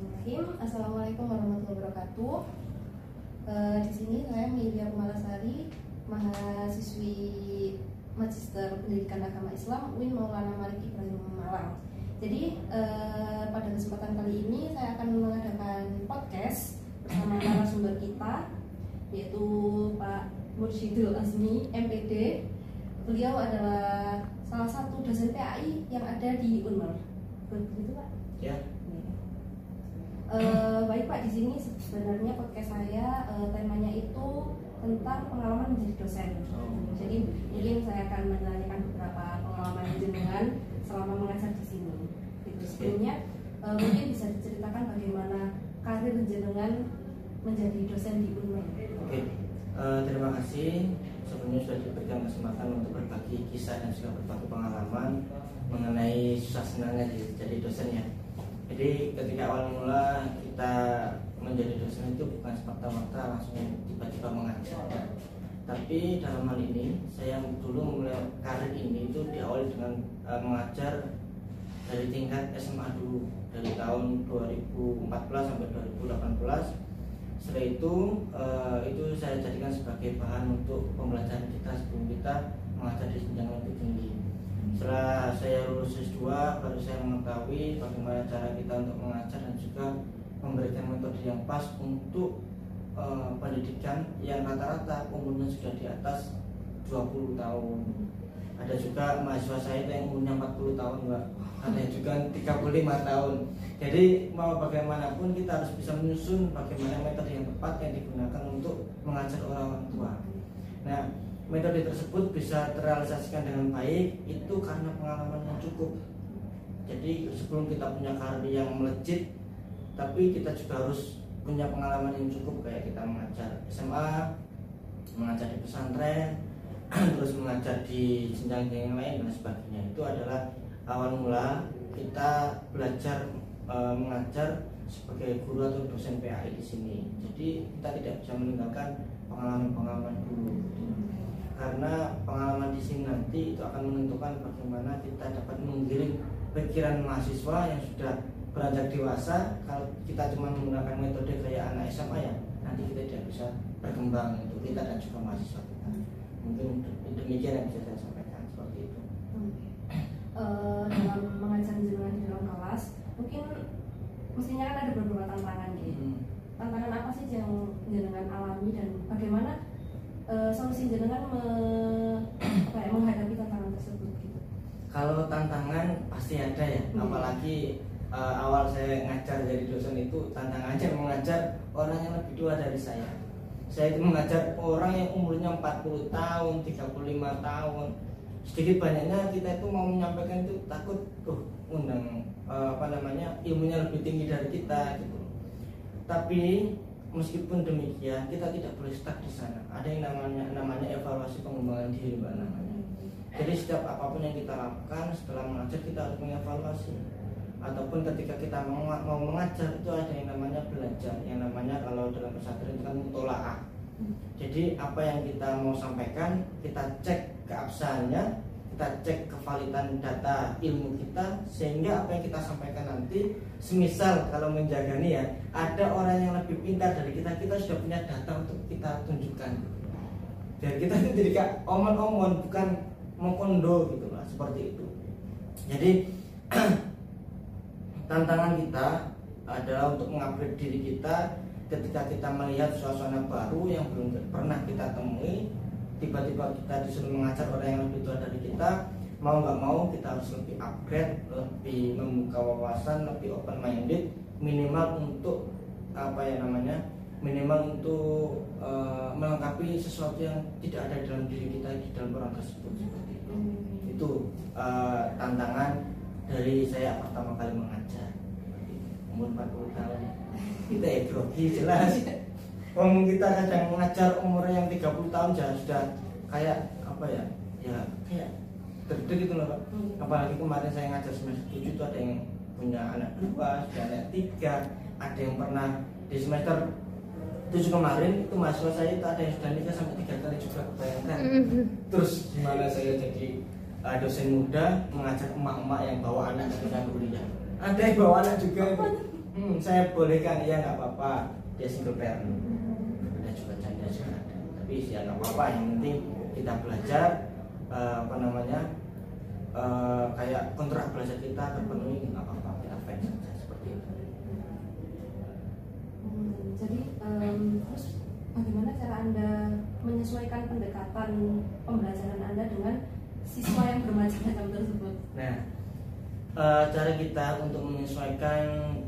Bismillahirrahmanirrahim. Assalamualaikum warahmatullahi wabarakatuh. Di sini saya Milia Kumalasari, mahasiswi Magister Pendidikan Agama Islam UIN Maulana Malik Ibrahim Malang. Jadi pada kesempatan kali ini saya akan mengadakan podcast bersama narasumber kita, yaitu Pak Mursyidul Azmi, MPD. Beliau adalah salah satu dosen PAI yang ada di Unmer. Begitu Pak? Ya. Baik Pak, di sini sebenarnya podcast saya temanya itu tentang pengalaman menjadi dosen. Jadi mungkin saya akan menanyakan beberapa pengalaman jenengan selama mengajar di sini. Sebelumnya mungkin bisa diceritakan bagaimana karir jenengan menjadi dosen di Unmer. Oke, terima kasih. Sebelumnya sudah diberikan kesempatan untuk berbagi kisah dan juga berbagi pengalaman mengenai susah senangnya jadi dosen ya. Jadi ketika awal mula kita menjadi dosen itu bukan semata-mata langsung tiba-tiba mengajar, tapi dalam hal ini saya dulu mulai karir ini itu diawali dengan mengajar dari tingkat SMA dulu, dari tahun 2014 sampai 2018. Setelah itu saya jadikan sebagai bahan untuk pembelajaran kita sebelum kita mengajar di jenjang lebih tinggi. Setelah saya lulus S2, baru saya mengetahui bagaimana cara kita untuk mengajar dan juga memberikan metode yang pas untuk pendidikan yang rata-rata umurnya sudah di atas 20 tahun. Ada juga mahasiswa saya yang umurnya 40 tahun, Mbak. Ada juga 35 tahun. Jadi mau bagaimanapun kita harus bisa menyusun bagaimana metode yang tepat yang digunakan untuk mengajar orang tua. Nah, metode tersebut bisa terrealisasikan dengan baik itu karena pengalaman yang cukup. Jadi sebelum kita punya karir yang melejit, tapi kita juga harus punya pengalaman yang cukup, kayak kita mengajar SMA, mengajar di pesantren, terus mengajar di jenjang yang lain dan sebagainya. Itu adalah awal mula kita belajar mengajar sebagai guru atau dosen PAI di sini. Jadi kita tidak bisa meninggalkan pengalaman-pengalaman dulu. Karena pengalaman di sini nanti itu akan menentukan bagaimana kita dapat menggiring pikiran mahasiswa yang sudah beranjak dewasa. Kalau kita cuma menggunakan metode kayak anak SMA ya, nanti kita tidak bisa berkembang untuk kita dan juga mahasiswa kita. Mungkin demikian yang bisa saya sampaikan seperti itu. Dalam mengajar jenengan di dalam kelas, mungkin mestinya kan ada beberapa tantangan gitu. Tantangan apa sih yang jenengan alami dan bagaimana solusi jenengan menghadapi tantangan tersebut gitu? Kalau tantangan pasti ada ya, apalagi awal saya ngajar jadi dosen itu tantangannya mengajar orang yang lebih tua dari saya. Saya itu mengajar orang yang umurnya 40 tahun, 35 tahun. Sedikit banyaknya kita itu mau menyampaikan itu takut undang ilmunya lebih tinggi dari kita gitu. Tapi meskipun demikian kita tidak boleh stuck di sana. Ada yang namanya evaluasi pengembangan diri, Mbak, namanya. Jadi setiap apapun yang kita lakukan setelah mengajar kita harus mengevaluasi. Ataupun ketika kita mau mengajar itu ada yang namanya belajar, yang namanya kalau dalam pesantren itu kan mutolaah. Jadi apa yang kita mau sampaikan kita cek keabsahannya, kita cek kevalidan data ilmu kita, sehingga apa yang kita sampaikan nanti semisal kalau menjaga nih ya ada orang yang lebih pintar dari kita, kita sudah punya data untuk kita tunjukkan. Dan kita itu jadi kayak omon-omon, bukan mengkondo gitu lah, seperti itu. Jadi tantangan kita adalah untuk mengupgrade diri kita ketika kita melihat suasana baru yang belum pernah kita temui. Tiba-tiba kita disuruh mengajar orang yang lebih tua dari kita, mau nggak mau kita harus lebih upgrade, lebih membuka wawasan, lebih open minded, minimal untuk minimal untuk melengkapi sesuatu yang tidak ada dalam diri kita di dalam orang tersebut, seperti itu. Itu tantangan dari saya pertama kali mengajar umur 40 tahun. Kita grogi jelas. Kita kadang mengajar umur yang 30 tahun sudah kayak apa ya? Ya kayak deg-deg gitu loh, Pak. Apalagi kemarin saya ngajar semester 7 itu ada yang punya anak 2, ada anak 3, ada yang pernah di semester 7 kemarin itu mahasiswa saya itu ada yang sudah nikah sampai 3 kali juga, bayangkan. Terus gimana saya jadi dosen muda mengajar emak-emak yang bawa anak sedang kuliah. Ada yang bawa anak juga. saya bolehkan, ya nggak apa-apa, dia single parent. Ada juga janda juga ada, tapi ya nggak apa-apa, yang penting kita belajar kayak kontrak belajar kita terpenuhi, nggak apa-apa, kita fans saja seperti itu. Jadi terus bagaimana cara Anda menyesuaikan pendekatan pembelajaran Anda dengan siswa yang bermacam-macam tersebut? Nah, cara kita untuk menyesuaikan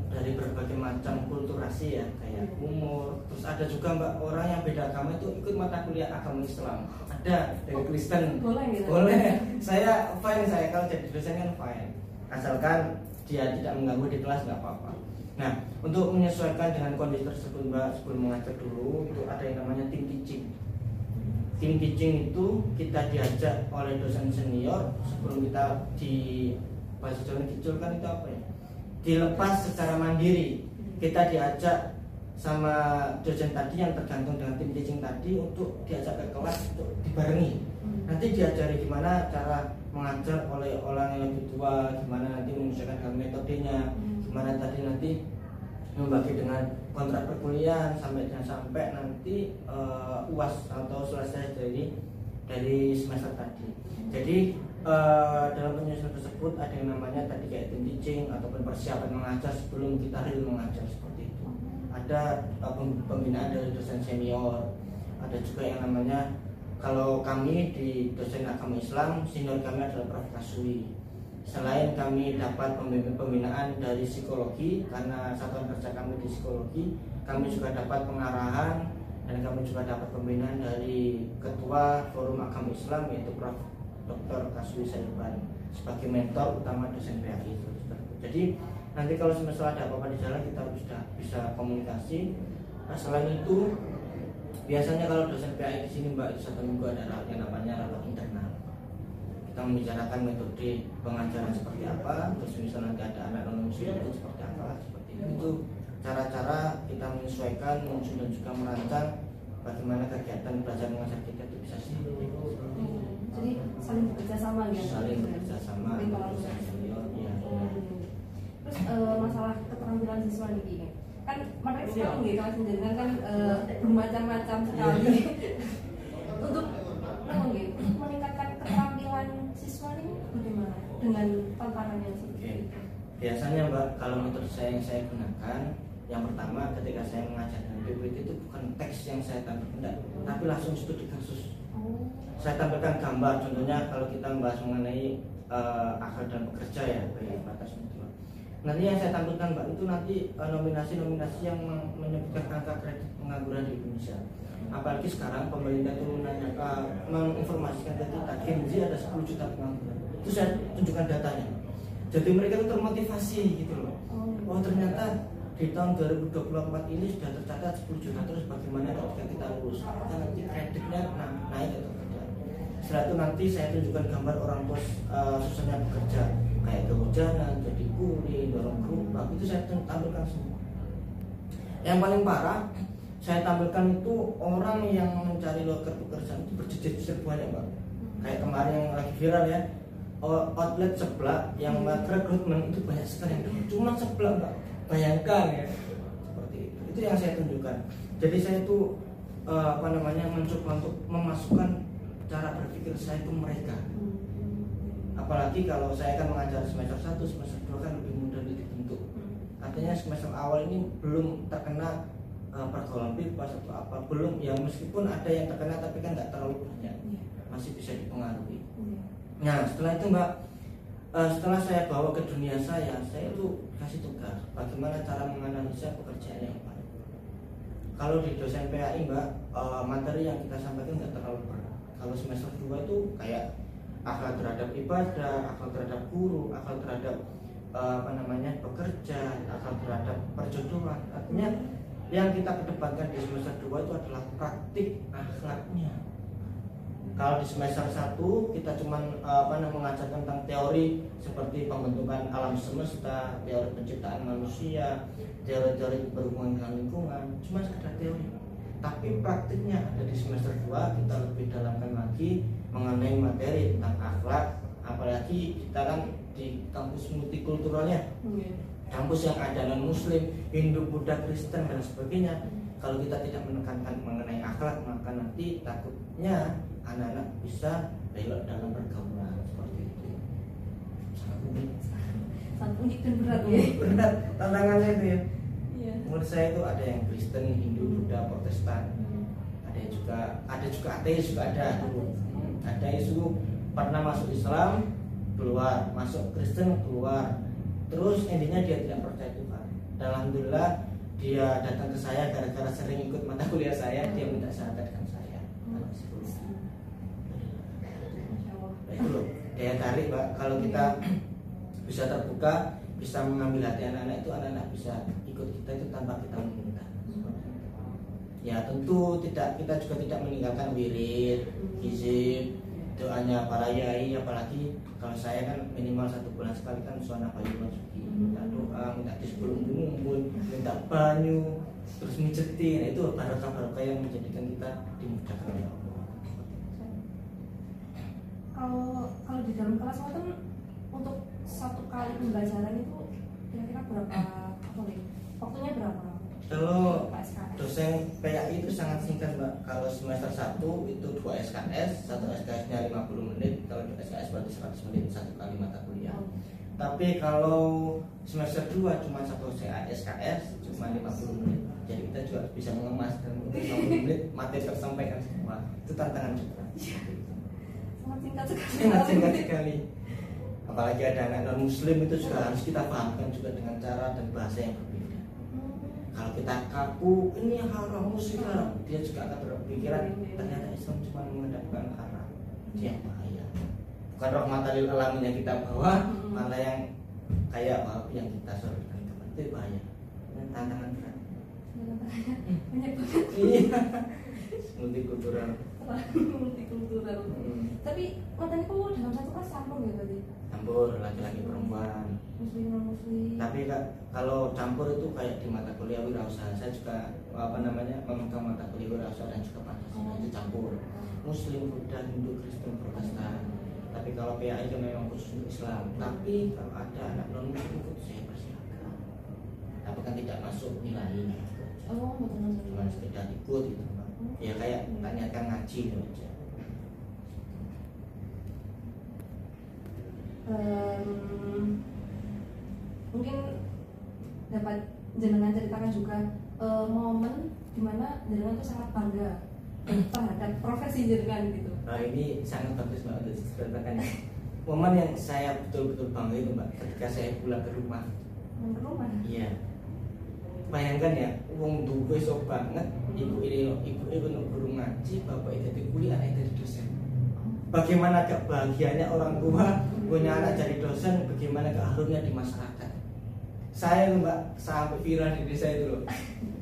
dari berbagai macam kulturasi ya, kayak umur, terus ada juga Mbak orang yang beda agama itu ikut mata kuliah agama Islam, ada dari Kristen. Boleh gitu? Boleh, saya fine, saya kalau jadi dosen kan fine, asalkan dia tidak mengganggu di kelas nggak apa-apa. Nah, untuk menyesuaikan dengan kondisi tersebut Mbak, sebelum mengajar dulu itu ada yang namanya tim teaching. Tim teaching itu kita diajak oleh dosen senior sebelum kita di bahasa Jawa diculkan itu apa ya? Dilepas secara mandiri. Kita diajak sama dosen tadi yang tergantung dengan tim teaching tadi untuk diajak ke kelas untuk dibarengi. Nanti diajari gimana cara mengajar oleh orang yang lebih tua, gimana nanti menyesuaikan dengan metodenya, gimana tadi nanti membagi dengan kontrak perkuliahan sampai nanti UAS atau selesai dari semester tadi. Jadi dalam penyusunan tersebut ada yang namanya tadi kayak tim teaching ataupun persiapan mengajar sebelum kita real mengajar seperti itu. Ada pembinaan dari dosen senior, ada juga yang namanya kalau kami di dosen agama Islam senior kami adalah Prof. Kaswi. Selain kami dapat pembinaan dari psikologi karena satuan kerja kami di psikologi, kami juga dapat pengarahan dan kami juga dapat pembinaan dari Ketua Forum Agama Islam yaitu Prof. Dr. Kaswi Saiban sebagai mentor utama dosen PAI. Jadi nanti kalau semester ada apa-apa di jalan kita sudah bisa komunikasi. Nah, selain itu biasanya kalau dosen PAI di sini Mbak itu 1 minggu ada rapat yang namanya rapat internal. Kita membicarakan metode pengajaran seperti apa, terus misalnya nanti ada anak non muslim itu seperti apa, seperti itu. Cara-cara kita menyesuaikan, dan juga merancang bagaimana kegiatan belajar mengajar kita itu bisa sendiri. Jadi saling bekerja sama gitu. Saling bekerja sama. Ya. Terus masalah keterampilan siswa nih kan mereka sekarang gitu kelas jenengan kan bermacam-macam sekali. Untuk meningkatkan keterampilan siswa ini bagaimana dengan tantangannya seperti itu? Biasanya Mbak, kalau metode yang saya gunakan, yang pertama ketika saya mengajarkan PPT itu bukan teks yang saya tampilkan, tapi langsung studi kasus. Saya tampilkan gambar, contohnya kalau kita membahas mengenai akal dan pekerja ya, kayak batas mutu. Nanti yang saya tampilkan Mbak itu nanti nominasi-nominasi yang menyebutkan angka kredit pengangguran di Indonesia. Apalagi sekarang pemerintah itu menginformasikan ke kita Gen Z ada 10 juta pengangguran. Itu saya tunjukkan datanya. Jadi mereka itu termotivasi gitu loh. Oh ternyata di tahun 2024 ini sudah tercatat 10 juta, terus bagaimana ketika kita lulus? Nanti kreditnya naik atau tidak? Setelah itu nanti saya tunjukkan gambar orang tua susahnya bekerja, kayak kehujanan, jadi kuli, dorong gerobak, itu saya tampilkan semua. Yang paling parah saya tampilkan itu orang yang mencari lowongan pekerjaan itu berjejer-jejer banyak Pak. Kayak kemarin yang lagi viral ya, outlet sebelah yang rekrutmen itu banyak sekali yang cuma sebelah Pak. Bayangkan ya, seperti itu yang saya tunjukkan. Jadi saya itu mencoba untuk memasukkan cara berpikir saya ke mereka. Apalagi kalau saya kan mengajar semester 1, semester 2 kan lebih mudah dibentuk. Artinya semester awal ini belum terkena pergaulan bebas atau apa, belum ya, meskipun ada yang terkena tapi kan nggak terlalu banyak, masih bisa dipengaruhi. Nah setelah itu Mbak, setelah saya bawa ke dunia saya itu kasih tugas bagaimana cara menganalisa pekerjaan yang baik. Kalau di dosen PAI Mbak, materi yang kita sampaikan nggak terlalu berat. Kalau semester 2 itu kayak akal terhadap ibadah, akal terhadap guru, akal terhadap pekerja, akal terhadap perjodohan. Artinya yang kita kedepankan di semester 2 itu adalah praktik akhlaknya. Kalau di semester 1 kita cuma mengajar tentang teori seperti pembentukan alam semesta, teori penciptaan manusia, teori-teori berhubungan dengan lingkungan, cuma sekedar teori. Tapi praktiknya ada di semester 2, kita lebih dalamkan lagi mengenai materi tentang akhlak. Apalagi kita kan di kampus multikulturalnya, kampus yang ada non Muslim, Hindu, Buddha, Kristen dan sebagainya. Kalau kita tidak menekankan mengenai akhlak, maka nanti takutnya anak-anak bisa belok dalam pergaulan seperti itu. Sangat unik. Sangat unik dan berat ya. Berat tantangannya itu ya. Iya. Menurut saya itu ada yang Kristen, Hindu, Buddha, Protestan. Ada juga ateis juga ada. Ada yang pernah masuk Islam keluar, masuk Kristen keluar. Terus intinya dia tidak percaya Tuhan. Dan alhamdulillah dia datang ke saya gara-gara sering ikut mata kuliah saya, dia minta syahadatkan saya. Nah, itu loh daya tarik Mbak, kalau kita bisa terbuka, bisa mengambil hati anak-anak itu, anak-anak bisa ikut kita itu tanpa kita meminta. Ya tentu kita juga tidak meninggalkan wirid, hizib, doanya para yai, apalagi kalau saya kan minimal 1 bulan sekali kan suara Bayu Masuki, minta doa, minta disebelum ngumpul, minta banyu, terus mijetin. Nah, itu barokah-barokah yang menjadikan kita dimudahkan oleh Allah. Kalau di dalam kelas itu untuk 1 kali pembelajaran itu kira-kira berapa waktunya berapa? Kalau dosen PAI itu sangat singkat Mbak. Kalau semester 1 itu 2 SKS, 1 SKS-nya 50 menit. Kalau 2 SKS berarti 100 menit 1 kali mata kuliah. Tapi kalau semester 2 cuma 1 SKS cuma 50 menit. Jadi kita juga bisa mengemas dan untuk 50 menit materi tersampaikan semua. Itu tantangan juga. Sangat singkat sekali. Sangat singkat sekali. Apalagi ada anak non Muslim itu juga harus kita pahamkan juga dengan cara dan bahasa yang berbeda. Kalau kita kaku, ini haram, musik haram, dia juga akan berpikiran ternyata Islam cuma menghadapkan haram. Yang bahaya. Bukan rahmatan lil alamin yang kita bawa, malah yang kayak yang kita sodorkan itu bahaya. Dan tantangan berat. Banyak banget. Iya. Multikultural. Multikultural. Tapi matanya kok dalam 1 kelas campur ya berarti? Campur laki-laki perempuan. Muslim non Muslim. Tapi kalau campur itu kayak di mata kuliah wirausaha, saya juga memegang mata kuliah wirausaha dan juga Pancasila itu campur. Muslim, Buddha, Hindu, Kristen, Protestan. Tapi kalau PAI itu memang khusus untuk Islam. Tapi kalau ada anak non Muslim ikut saya persilakan. Tapi kan tidak masuk nilainya. Oh, betul. Cuma sekedar ikut gitu Mbak. Ya kayak tanyakan ngaji gitu aja. Mungkin dapat jenengan ceritakan juga momen dimana jenengan itu sangat bangga terhadap profesi jenengan gitu. Nah ini sangat bagus Mbak untuk diceritakan. Momen yang saya betul-betul bangga itu Mbak, ketika saya pulang ke rumah. Ke rumah? Iya. Bayangkan ya, wong duwe sok banget, ibu itu guru ngaji, bapak itu jadi kuliah, anak jadi dosen. Bagaimana kebahagiaannya orang tua punya anak jadi dosen, bagaimana keharumnya di masyarakat. Saya Mbak sampai viral di desa itu loh.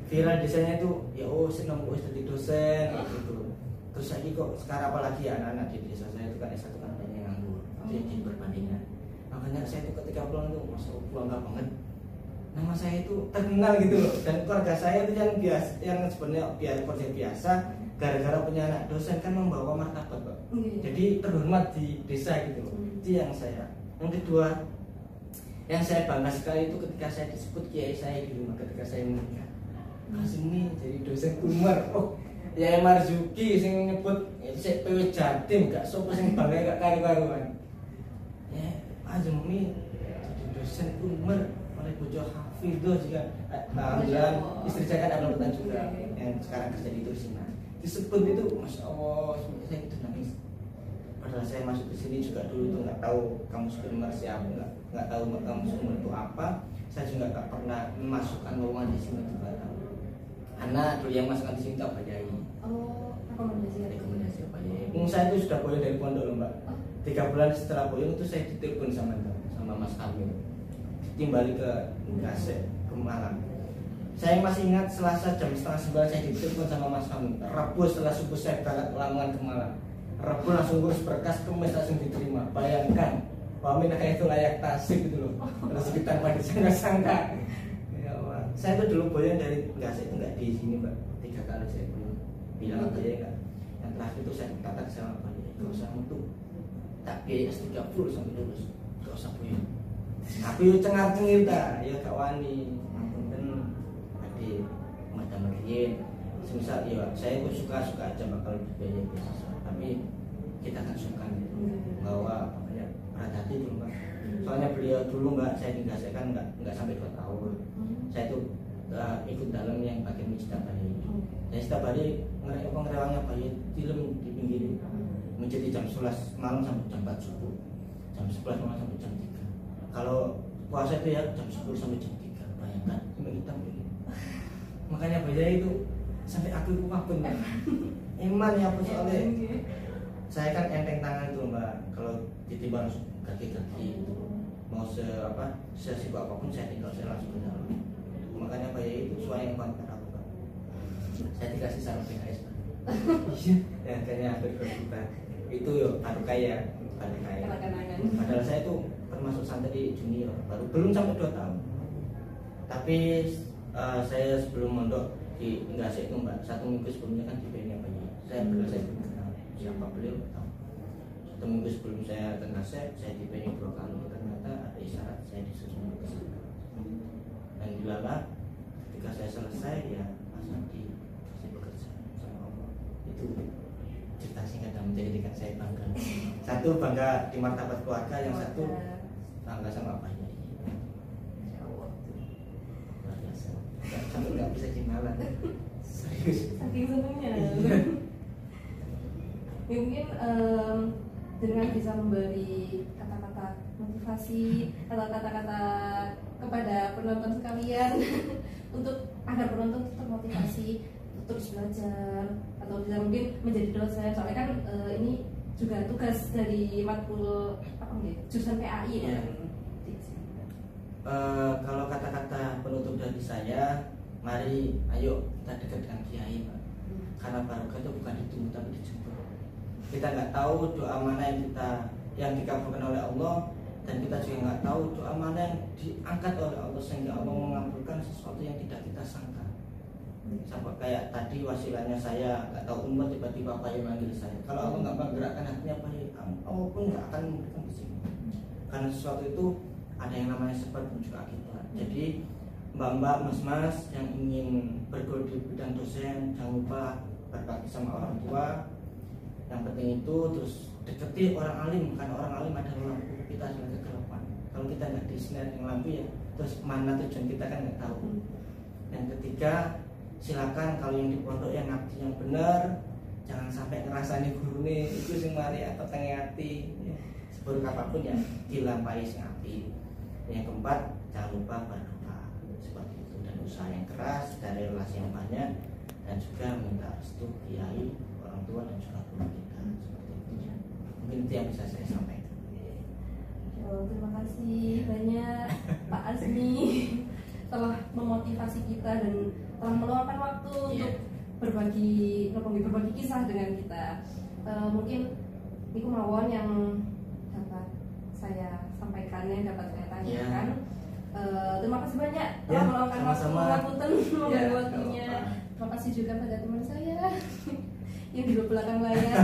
Viral desanya itu ya senang jadi dosen gitu. Terus lagi kok sekarang apalagi anak-anak di desa saya itu kan S1 kan banyak yang nganggur. Jadi perbandingan. Makanya saya itu ketika pulang itu masa pulang gak banget. Nama saya itu terkenal gitu loh, dan keluarga saya itu yang sebenarnya biasa gara-gara punya anak dosen kan membawa martabat Pak. Jadi terhormat di desa gitu loh. Itu yang saya. Yang kedua, yang saya bangga sekali itu ketika saya disebut kiai saya di rumah ketika saya menikah. Kasumi jadi dosen Umar. Oh, ya Marzuki sing nyebut saya PW Jatim gak sopo sing bangga gak karu-karuan. Ya, Azumi jadi dosen Umar oleh bojo Hafidho juga. Alhamdulillah istri saya kan ada juga yang sekarang kerja di Tursina. Disebut itu Masya Allah, saya itu nangis. Padahal saya masuk ke sini juga dulu itu nggak tahu kamus Umar siapa, nggak tahu kamus Umar itu apa. Saya juga nggak pernah memasukkan lowongan di sini juga tahu. Anak dulu yang masukkan di sini tak Pak Yai. Oh, rekomendasi Pak Yai. Saya itu sudah boyong dari pondok loh Mbak. 3 bulan setelah boyong itu saya ditelepon sama Mas Kamil. Timbali ke Gase ke Malang. Saya masih ingat Selasa jam 8:30 saya ditelepon sama Mas Kamil. Rabu setelah subuh saya berangkat ke Lamongan ke Malang. Rabu langsung ngurus berkas, Kamis langsung diterima. Bayangkan, Wamin kayak itu layak tasik gitu loh. Terus kita pada disangka-sangka. Ya Allah. Saya tuh dulu boyong dari Gase itu nggak di sini Mbak. 3 kali saya boyong. Bilang apa ya enggak. Yang terakhir itu saya kata sama Pak Yai, gak usah untuk tak biaya S30 sampai lulus, gak usah boyong. Aku yo cengar-cengir ta, ya gak wani. Ngapunten badhe madam riyin. Semisal ya saya kok suka-suka aja bakal dibayar beasiswa, tapi kita kan suka bahwa ya hati dulu Mbak. Soalnya beliau dulu Mbak saya tinggal saya kan nggak sampai 2 tahun. Saya itu ikut dalam yang bagian setiap hari. Jadi setiap hari ngerewangnya bayi film di pinggir menjadi jam 11 malam sampai jam 4 subuh, jam 11 malam sampai jam 3. Kalau puasa itu ya jam 10 sampai jam 3. Bayangkan hitam begini. Makanya bayi itu sampai aku kabun ya. Iman ya soalnya. Saya kan enteng tangan itu Mbak. Kalau ditimbang kaki-kaki itu mau sesibuk apapun saya tinggal saya langsung ke dalam. Makanya bayi itu suara yang kuat aku Pak. Saya dikasih saran PKS Pak. Ya kayaknya hampir kita itu yo baru kaya. Padahal saya itu termasuk santri junior, belum sampai 2 tahun. Tapi saya sebelum mondok di Ngasih itu Mbak, 1 minggu sebelumnya kan di BNI Bayi. Saya belum kenal siapa beliau tahu. 1 minggu sebelum saya ke Ngasih, saya di BNI Brokan, ternyata ada isyarat saya disusun ke sana. Dan dilala ketika saya selesai ya Mas Andi saya bekerja sama Allah. Itu cerita singkat yang menjadikan saya bangga. Satu bangga di martabat keluarga, yang satu bangga sama apanya. Luar biasa. Sampai nggak bisa kenalan. Serius. Saking senangnya. Mungkin dengan bisa memberi kata-kata motivasi atau kata-kata kepada penonton sekalian untuk agar penonton termotivasi terus belajar atau bisa mungkin menjadi dosen, soalnya kan ini juga tugas dari matkul jurusan PAI ya. Kalau kata-kata penutup dari saya, mari ayo kita dekat dengan kiai Pak. Karena barokah itu bukan ditunggu tapi dijemput. Kita nggak tahu doa mana yang dikabulkan oleh Allah, dan kita juga nggak tahu doa mana yang diangkat oleh Allah sehingga Allah mengabulkan sesuatu yang tidak kita sangka. Sampai kayak tadi wasilahnya saya nggak tahu umur tiba-tiba Pak yang manggil saya. Kalau Allah nggak menggerakkan hatinya Pak, Allah pun nggak akan memberikan kesini. Karena sesuatu itu ada yang namanya sebab dan juga akibat. Jadi mbak-mbak, mas-mas yang ingin bergelut di bidang dosen, jangan lupa berbakti sama orang tua. Yang penting itu terus deketi orang alim, karena orang alim adalah lampu kita adalah kegelapan. Kalau kita nggak disinari dengan lampu ya, terus mana tujuan kita kan nggak tahu. Yang ketiga, silakan kalau yang di pondok yang ngabdi yang benar, jangan sampai ngerasani guru nih itu sing mari atau tengah hati ya. Seburuk apapun ya dilampahi sing api. Yang keempat, jangan lupa berdoa seperti itu, dan usaha yang keras dari relasi yang banyak, dan juga minta restu kiai, orang tua dan juga guru kita seperti itu. Mungkin itu yang bisa saya sampaikan. Terima kasih banyak Pak Azmi telah memotivasi kita dan telah meluangkan waktu untuk berbagi kisah dengan kita. Mungkin Niku mawon yang dapat saya sampaikan, yang dapat saya tanyakan. Terima kasih banyak telah meluangkan waktu. Ngapunten mengganggu waktunya. Terima kasih juga pada teman saya yang di belakang layar.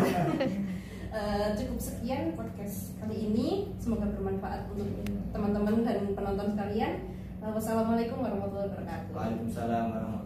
Cukup sekian podcast kali ini, semoga bermanfaat untuk teman-teman dan penonton sekalian. Wassalamualaikum warahmatullahi wabarakatuh. Waalaikumsalam warahmatullahi wabarakatuh.